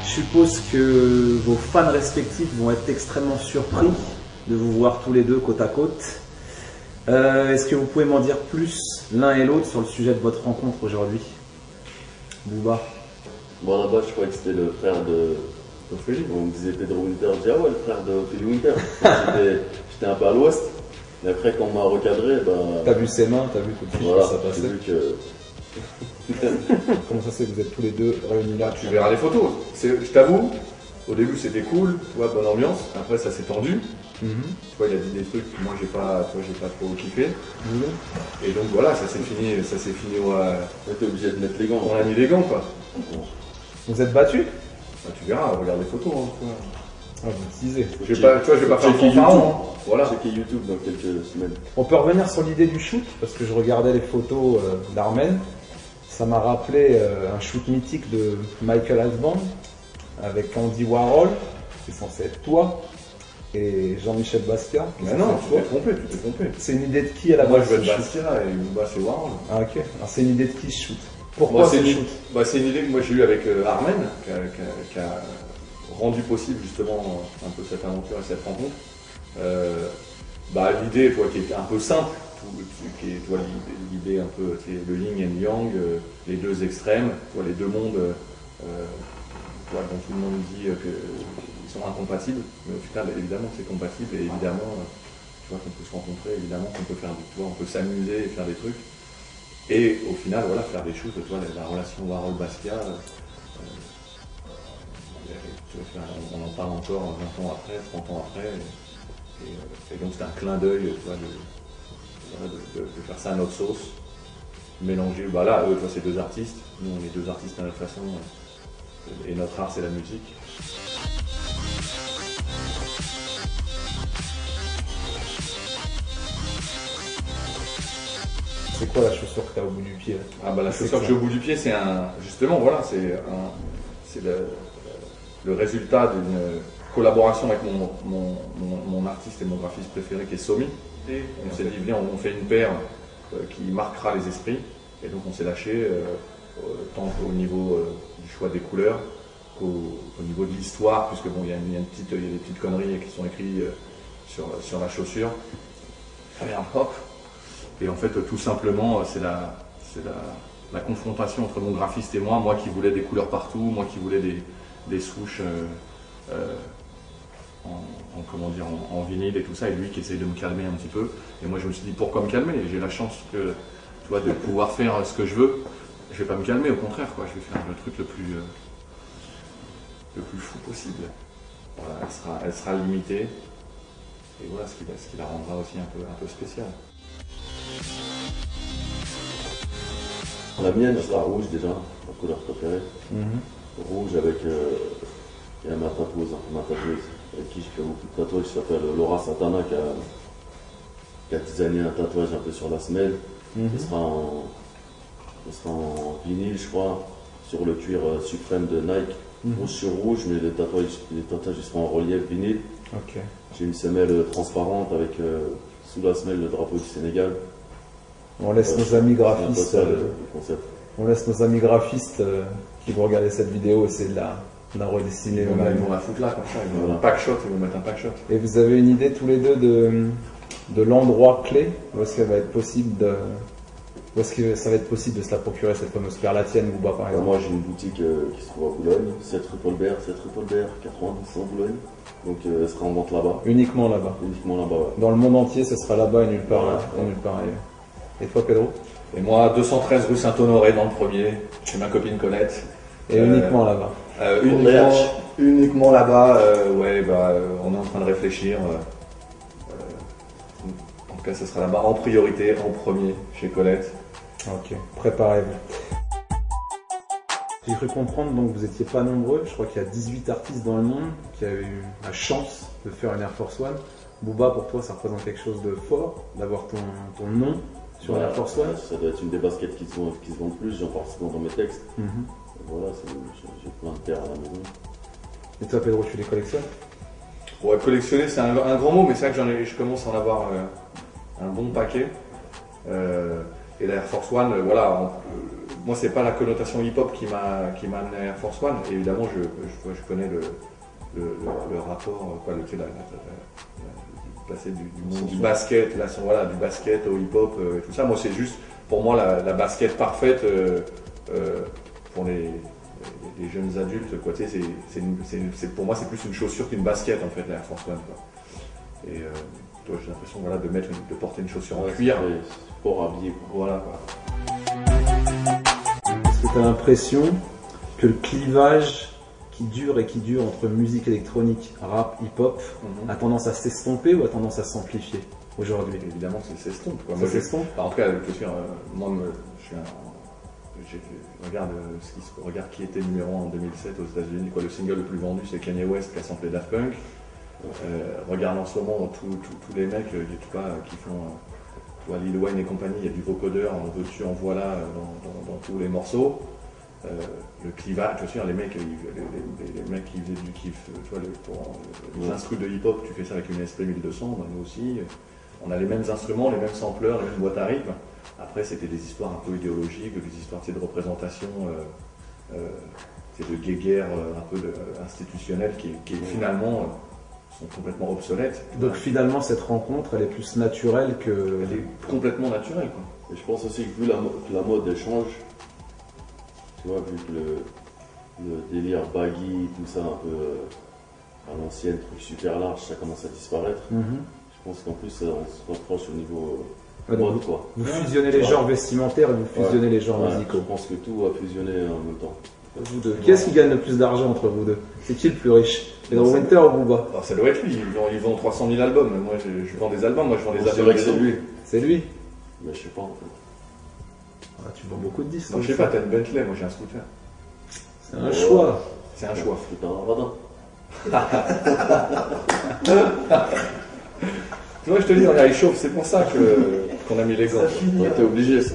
Je suppose que vos fans respectifs vont être extrêmement surpris de vous voir tous les deux côte à côte. Est-ce que vous pouvez m'en dire plus l'un et l'autre sur le sujet de votre rencontre aujourd'hui? Booba. Bon, là-bas, je croyais que c'était le frère de Ophélie. On me disait Pedro Winter. Je dis, ah ouais, le frère d'Ophélie Winter. J'étais un peu à l'ouest. Mais après, quand on m'a recadré, t'as vu ses mains, t'as vu tout de suite voilà, que ça passait. j'ai vu que... Comment ça se fait que vous êtes tous les deux réunis là? Tu verras les photos. Je t'avoue, au début c'était cool, tu vois, bonne ambiance. Après ça s'est tendu. Tu vois, il a dit des trucs que moi j'ai pas trop kiffé. Et donc voilà, ça s'est fini On était obligé de mettre les gants. on a mis les gants quoi. Vous êtes battus? Bah, tu verras, regarde les photos. Hein, tu vois. Ah, vous teasez. Je vais pas faire Checker le fanfaron. Hein. Voilà. Checker YouTube dans quelques semaines. On peut revenir sur l'idée du shoot, parce que je regardais les photos d'Armen. Ça m'a rappelé un shoot mythique de Michael Husband avec Andy Warhol, qui est censé être toi, et Jean-Michel Basquiat. Mais non, tu t'es trompé. C'est une idée de qui à la Moi base? je veux être Basquiat et Booba c'est Warhol. Ah ok, alors c'est une idée de qui ce shoot? Pourquoi c'est ce une, shoot? c'est une idée que moi j'ai eue avec Armen, qui a rendu possible justement un peu cette aventure et cette rencontre. L'idée qui est un peu simple, qui est l'idée un peu le yin and yang, les deux extrêmes, les deux mondes dont tout le monde dit qu'ils sont incompatibles, mais au final évidemment c'est compatible et évidemment qu'on peut se rencontrer, évidemment qu'on peut faire on peut s'amuser et faire des trucs et au final faire des choses, la relation Warhol-Basquiat, on en parle encore 20 ans après, 30 ans après et donc c'est un clin d'œil de faire ça à notre sauce, mélanger, eux, c'est deux artistes, nous on est deux artistes à notre façon, et notre art c'est la musique. C'est quoi la chaussure que tu as au bout du pied là? La chaussure que j'ai au bout du pied, c'est le résultat d'une collaboration avec mon artiste et mon graphiste préféré qui est Somi. On s'est dit, viens, on fait une paire qui marquera les esprits. Et donc on s'est lâché, tant au niveau du choix des couleurs qu'au niveau de l'histoire, puisque il y a des petites conneries qui sont écrites sur la chaussure. Et en fait, tout simplement, c'est la confrontation entre mon graphiste et moi qui voulais des couleurs partout, moi qui voulais des souches en vinyle et tout ça, et lui qui essaye de me calmer un petit peu. Et moi je me suis dit, pourquoi me calmer? J'ai la chance de pouvoir faire ce que je veux. Je vais pas me calmer, au contraire, je vais faire le truc le plus fou possible. Voilà, elle sera limitée. Et voilà ce qui la rendra aussi un peu spéciale. La mienne sera rouge déjà, ma couleur préférée. Rouge avec ma tatoueuse, avec qui je fais beaucoup de tatouages, qui s'appelle Laura Satana, qui a designé un tatouage un peu sur la semelle. Il sera en vinyle, je crois, sur le cuir suprême de Nike. Rouge sur rouge, mais les tatouages ils seront en relief vinyle. Okay. J'ai une semelle transparente avec sous la semelle le drapeau du Sénégal. On laisse nos amis graphistes. Le concept. On laisse nos amis graphistes qui vont regarder cette vidéo essayer de la redessiner. Ils vont la foutre là comme ça, ils vont mettre un pack shot. Et vous avez une idée tous les deux de l'endroit clé où est-ce qu'il va être possible où est-ce que ça va être possible de se la procurer, cette fameuse paire, la tienne, Booba par exemple? Moi j'ai une boutique qui se trouve à Boulogne, 7 rue Paul Bert, 90 en Boulogne. Donc elle sera en vente là-bas. Uniquement là-bas? Uniquement là-bas, ouais. Dans le monde entier, ce sera là-bas et nulle part, nulle part ailleurs. Et toi, Pedro? Et moi, 213 rue Saint-Honoré dans le premier, chez ma copine Colette. Et uniquement là-bas? Uniquement là-bas, on est en train de réfléchir. En tout cas, ce sera là-bas en priorité, en premier, chez Colette. Ok, préparez-vous. J'ai cru comprendre, donc vous n'étiez pas nombreux, je crois qu'il y a 18 artistes dans le monde qui avaient eu la chance de faire une Air Force One. Booba, pour toi, ça représente quelque chose de fort, d'avoir ton nom sur l'Air Force One? Ça doit être une des baskets qui se vendent le plus, j'en parle souvent dans mes textes. Voilà, j'ai plein de paires à la maison. Et toi, Pedro, tu les collectionnes? Ouais, collectionner, c'est un grand mot, mais c'est vrai que je commence à en avoir un bon paquet. Et la Air Force One, moi, c'est pas la connotation hip-hop qui m'a amené à Air Force One. Et évidemment, je connais le rapport, quoi, passer du monde du basket, là, voilà, du basket au hip-hop et tout ça. Moi, c'est juste, pour moi, la basket parfaite pour les jeunes adultes, quoi. Tu sais, pour moi, c'est plus une chaussure qu'une basket, en fait, la Air Force One, quoi. Et toi, j'ai l'impression, voilà, de porter une chaussure en cuir. C'est pour habiller, quoi. Voilà, quoi. Est-ce que tu as l'impression que le clivage qui dure entre musique électronique, rap, hip-hop a tendance à s'estomper ou a tendance à s'amplifier aujourd'hui? Évidemment, c'est s'estompe. Ça s'estompe. En tout cas, moi, regarde qui était numéro 1 en 2007 aux États-Unis. Le single le plus vendu, c'est Kanye West qui a samplé Daft Punk. Regarde en ce moment tous les mecs qui font Lil Wayne et compagnie, il y a du vocodeur, en veux-tu, en voilà dans tous les morceaux. Le clivage, tu vois, les mecs qui faisaient du kiff, tu vois, pour les instruments de hip-hop, tu fais ça avec une SP 1200, nous aussi. On a les mêmes instruments, les mêmes sampleurs, les mêmes boîtes à rythme. Après, c'était des histoires un peu idéologiques, des histoires de représentation, de guéguerre un peu institutionnelle qui finalement sont complètement obsolètes. Donc finalement, cette rencontre, elle est plus naturelle que... Elle est complètement naturelle, quoi. Et je pense aussi que vu que la mode elle change, tu vois, vu que le délire baggy, tout ça un peu à l'ancienne, truc super large, ça commence à disparaître. Je pense qu'en plus on se rapproche au niveau mode, quoi. Vous fusionnez les genres vestimentaires et vous fusionnez les genres musicaux. Je pense que tout va fusionner en même temps. Vous deux. Qui est-ce qui gagne le plus d'argent entre vous deux? C'est qui le plus riche? Pedro Winter ou Booba? Alors, ça doit être lui, ils vendent 300 000 albums. Moi je vends des albums, moi je vends des C'est albums. vrai que c'est lui. C'est lui? Mais je sais pas en fait. Ah, tu vends beaucoup de disques. Non, je sais pas, t'as une Bentley, moi j'ai un scooter. C'est un choix. C'est un choix. C'est un radin. Tu vois, je te dis, on a les chauves, c'est pour ça qu'on a mis les gants. On était obligé ça.